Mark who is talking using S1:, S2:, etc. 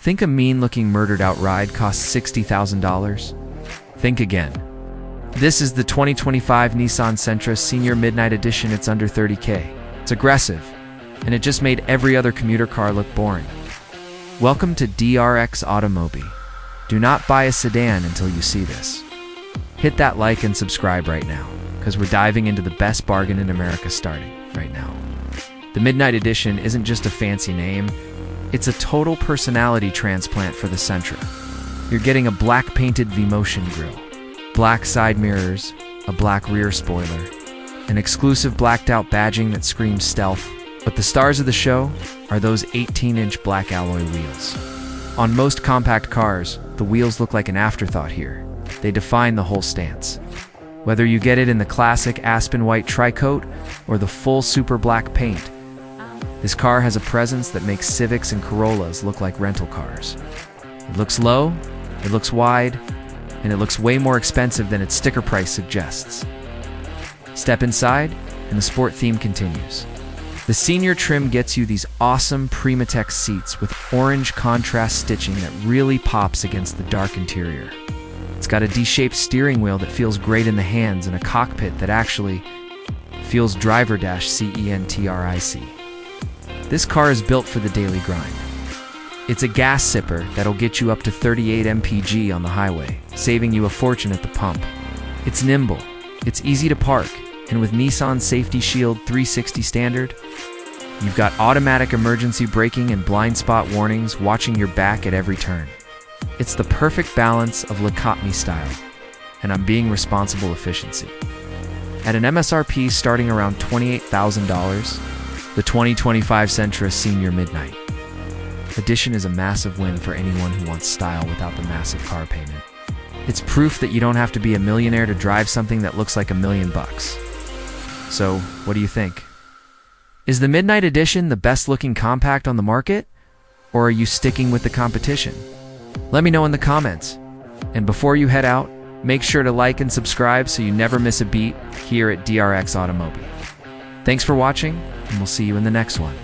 S1: Think a mean-looking murdered-out ride costs $60,000? Think again. This is the 2025 Nissan Sentra Senior Midnight Edition. It's under $30K. It's aggressive, and it just made every other commuter car look boring. Welcome to DRX Automobi. Do not buy a sedan until you see this. Hit that like and subscribe right now, because we're diving into the best bargain in America starting right now. The Midnight Edition isn't just a fancy name, it's a total personality transplant for the Sentra. You're getting a black painted V-Motion Grille, black side mirrors, a black rear spoiler, an exclusive blacked out badging that screams stealth, but the stars of the show are those 18-inch black alloy wheels. On most compact cars, the wheels look like an afterthought here. They define the whole stance. Whether you get it in the classic aspen white tri-coat or the full super black paint, this car has a presence that makes Civics and Corollas look like rental cars. It looks low, it looks wide, and it looks way more expensive than its sticker price suggests. Step inside, and the sport theme continues. The senior trim gets you these awesome Primatex seats with orange contrast stitching that really pops against the dark interior. It's got a D-shaped steering wheel that feels great in the hands and a cockpit that actually feels driver-centric. This car is built for the daily grind. It's a gas sipper that'll get you up to 38 mpg on the highway, saving you a fortune at the pump. It's nimble, it's easy to park, and with Nissan Safety Shield 360 standard, you've got automatic emergency braking and blind spot warnings watching your back at every turn. It's the perfect balance of look at me style, and I'm being responsible efficiency. At an MSRP starting around $28,000, the 2025 Sentra Senior Midnight Edition is a massive win for anyone who wants style without the massive car payment. It's proof that you don't have to be a millionaire to drive something that looks like $1 million. So, what do you think? Is the Midnight Edition the best looking compact on the market? Or are you sticking with the competition? Let me know in the comments. And before you head out, make sure to like and subscribe so you never miss a beat here at DRX Automobi. Thanks for watching, and we'll see you in the next one.